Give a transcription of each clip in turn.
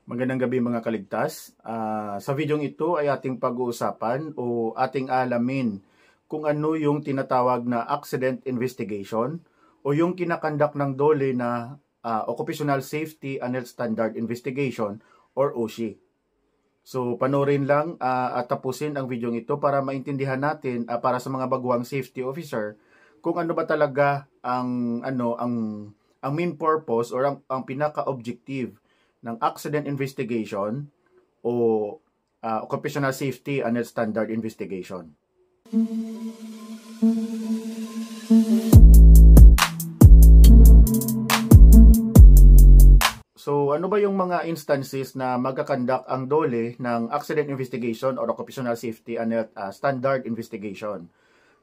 Magandang gabi mga kaligtas. Sa videong ito ay ating pag-uusapan o ating alamin kung ano yung tinatawag na accident investigation o yung kinakandak ng DOLE na Occupational Safety and Health Standard Investigation or OSHI. So panoorin lang at tapusin ang videong ito para maintindihan natin para sa mga baguhang safety officer kung ano ba talaga ang main purpose or ang pinaka-objective ng accident investigation o occupational safety and health standard investigation. So ano ba yung mga instances na magkakandak ang DOLE ng accident investigation or occupational safety and health standard investigation?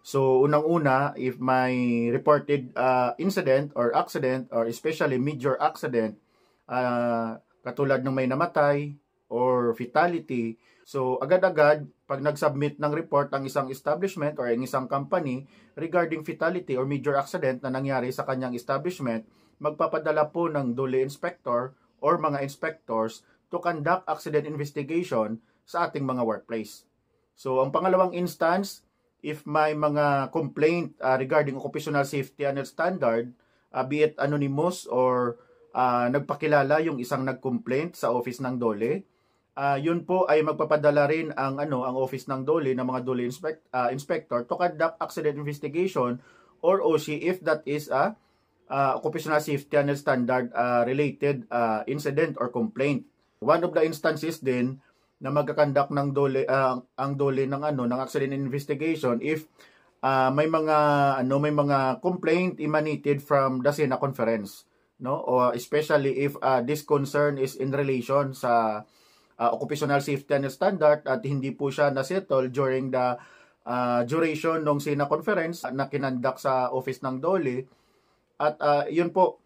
So unang-una, if may reported incident or accident or especially major accident, katulad ng may namatay or fatality. So, agad-agad, pag nag-submit ng report ang isang establishment or ang isang company regarding fatality or major accident na nangyari sa kanyang establishment, magpapadala po ng DOLE inspector or mga inspectors to conduct accident investigation sa ating mga workplace. So, ang pangalawang instance, if may mga complaint regarding occupational safety and health standard, be it anonymous or nagpakilala yung isang nag-complaint sa office ng DOLE, yun po ay magpapadala rin ang office ng DOLE ng mga DOLE inspector to conduct accident investigation or OSHI if that is a occupational safety and standard related incident or complaint. One of the instances din na magkakandak ng DOLE ang DOLE ng accident investigation if may mga complaint emanated from the SENA conference. No, or especially if this concern is in relation sa occupational safety and standard at hindi po siya na-settle during the duration ng SENA conference na kinandak sa office ng DOLE. At yun po,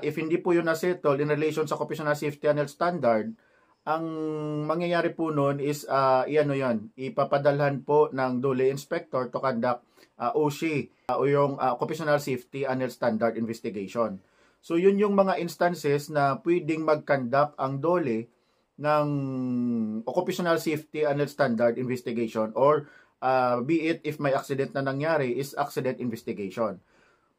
if hindi po yun na-settle in relation sa occupational safety and health standard, ang mangyayari po nun is ipapadalhan po ng DOLE inspector to conduct OSHI o yung occupational safety and health standard investigation. So yun yung mga instances na pwedeng mag-conduct ang DOLE ng occupational safety and health standard investigation or be it if may accident na nangyari is accident investigation.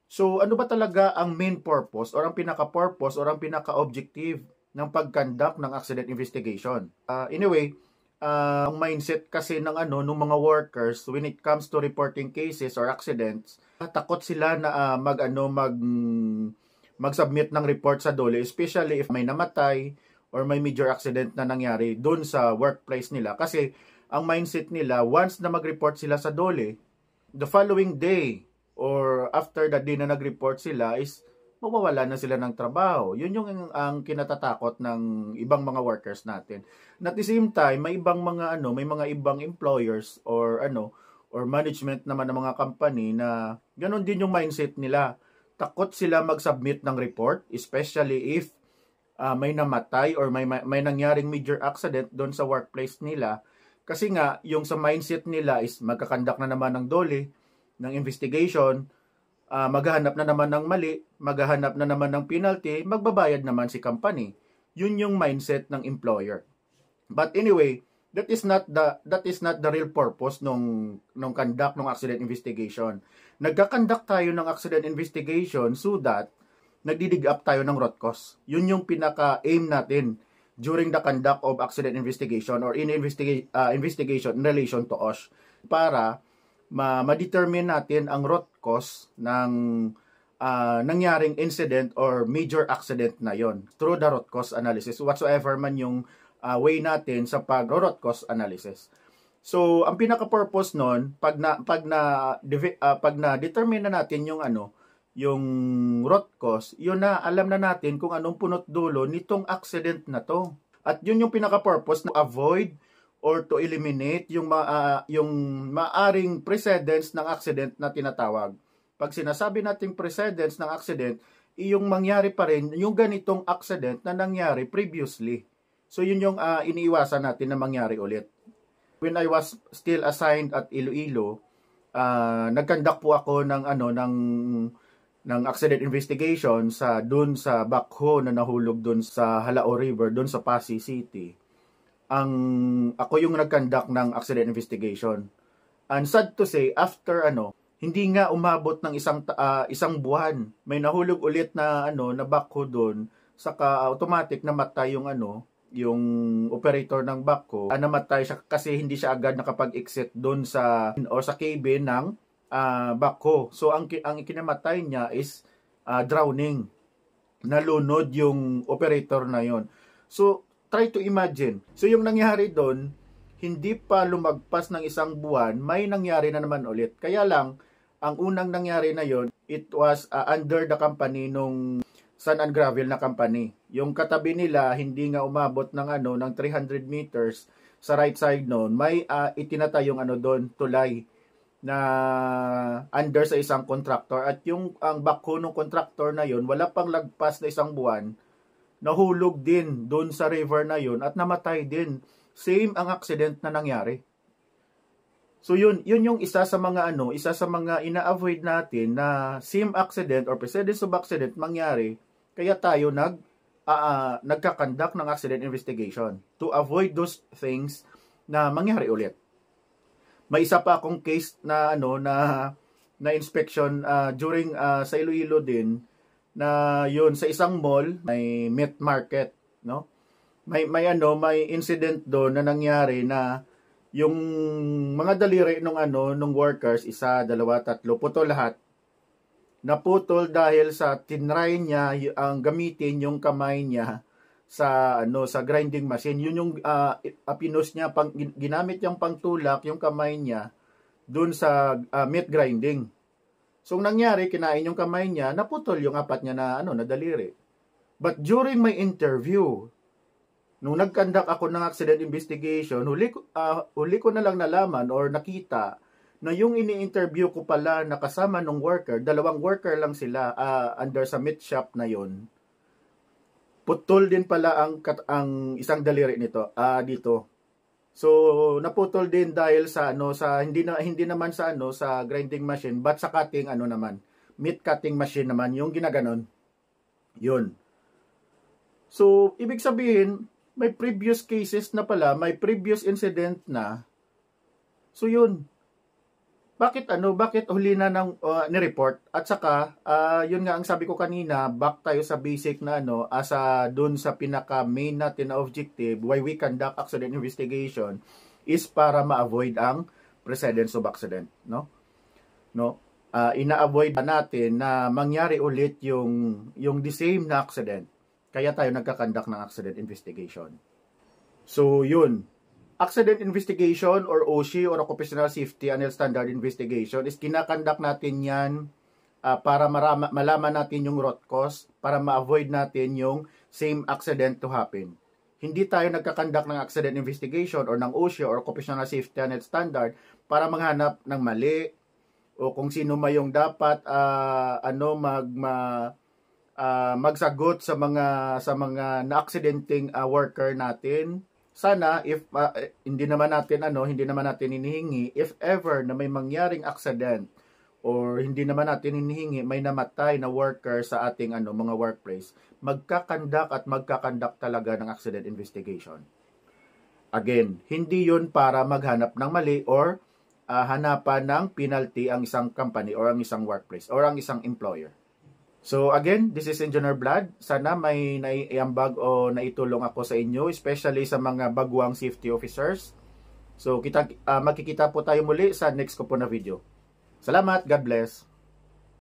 So ano ba talaga ang main purpose or ang pinaka-purpose or ang pinaka-objective ng pag-conduct ng accident investigation? Anyway, ang mindset kasi ng mga workers when it comes to reporting cases or accidents, takot sila na mag-submit ng report sa DOLE, especially if may namatay or may major accident na nangyari doon sa workplace nila. Kasi ang mindset nila, once na mag-report sila sa DOLE, the following day or after that day na nag-report sila is mawawala na sila ng trabaho. Yun yung ang kinatatakot ng ibang mga workers natin. And at the same time, may ibang mga may mga ibang employers or management naman ng mga company na ganun din yung mindset nila. Takot sila mag-submit ng report, especially if may namatay or may nangyaring major accident doon sa workplace nila. Kasi nga, yung sa mindset nila is magkakandak na naman ng DOLE, ng investigation, maghahanap na naman ng mali, maghahanap na naman ng penalty, magbabayad naman si company. Yun yung mindset ng employer. But anyway, that is not the real purpose nung conduct ng accident investigation. Nagka-conduct tayo ng accident investigation so that nagdidig up tayo ng root cause. Yun yung pinaka-aim natin during the conduct of accident investigation or investigation in relation to OSH para ma-determine natin ang root cause ng nangyaring incident or major accident na yon through the root cause analysis whatsoever man yung way natin sa pag-root cause analysis. So, ang pinaka-purpose nun, pag na-determine na natin yung root cause, yun na, alam na natin kung anong punot dulo nitong accident na to. At yun yung pinaka-purpose na avoid or to eliminate yung maaring precedents ng accident na tinatawag. Pag sinasabi nating precedents ng accident, yung mangyari pa rin yung ganitong accident na nangyari previously. So, yun yung iniiwasan natin na mangyari ulit. When I was still assigned at Iloilo, nag-conduct po ako ng accident investigation dun sa backhoe na nahulog dun sa Halao River, dun sa Pasig City. Ako yung nag-conduct ng accident investigation. And sad to say, after hindi nga umabot ng isang buwan, may nahulog ulit na na backhoe doon, saka automatic namatay yung yung operator ng backhoe. Namatay siya kasi hindi siya agad nakapag-exit doon sa cabin ng backhoe. So ang ikinamatay niya is drowning. Nalunod yung operator na yon. So try to imagine. So yung nangyari doon, hindi pa lumagpas ng isang buwan, may nangyari na naman ulit. Kaya lang, ang unang nangyari na yon, it was under the company nung Sand and Gravel na company. Yung katabi nila, hindi nga umabot ng ng 300 meters sa right side noon. May itinatayong doon, tulay na under sa isang contractor. At ang backhoe ng contractor na yon, wala pang lagpas na isang buwan, nahulog din doon sa river na yon at namatay din. Same ang accident na nangyari. So yun yung isa sa mga ina-avoid natin na same accident or precedence of accident mangyari. Kaya tayo nagkakandak ng accident investigation to avoid those things na mangyari ulit. May isa pa akong case na na inspection during sa Iloilo din, na yun sa isang mall, may meat market, no? May incident doon na nangyari na yung mga daliri nung workers, 1, 2, 3, putol lahat. Naputol dahil sa tinry niya ang gamitin yung kamay niya sa grinding machine. Yun yung pinos niya, ginamit niyang pangtulak yung kamay niya doon sa meat grinding. So nangyari, kinain yung kamay niya, naputol yung 4 niya na daliri. But during my interview, nung nag-conduct ako ng accident investigation, huli ko na lang nalaman or nakita na yung ini-interview ko pala na kasama ng worker, 2 worker lang sila under sa meat shop na yon. Putol din pala ang isang daliri nito dito. So naputol din dahil sa hindi naman sa sa grinding machine, but sa cutting naman, meat cutting machine naman yung ginaganon. Yun. So ibig sabihin, may previous cases na pala, may previous incident na. So yun. Bakit huli na ni-report? At saka yun nga ang sabi ko kanina, back tayo sa basic na doon sa pinaka main natin na objective why we conduct accident investigation is para ma-avoid ang precedence of accident, no? Ina-avoid natin na mangyari ulit yung the same na accident. Kaya tayo nagkakandak ng accident investigation. So, yun. Accident investigation or OSHI or Occupational Safety and Health Standard Investigation is kinakandak natin yan para malaman natin yung root cause, para ma-avoid natin yung same accident to happen. Hindi tayo nagkakandak ng accident investigation or ng OSHI or Occupational Safety and Health Standard para maghanap ng mali o kung sino may yung dapat magsagot sa mga na-accidenting worker natin. Sana if hindi naman natin hinihingi if ever na may mangyaring accident or hindi naman natin hinihingi may namatay na worker sa ating mga workplace, magkakandak talaga ng accident investigation. Again, hindi 'yun para maghanap ng mali or hanapan ng penalty ang isang company or ang isang workplace or ang isang employer. So again, this is Engineer Vlad. Sana may naiambag o naitulong ako sa inyo, especially sa mga baguang safety officers. So makikita po tayo muli sa next ko po na video. Salamat, God bless.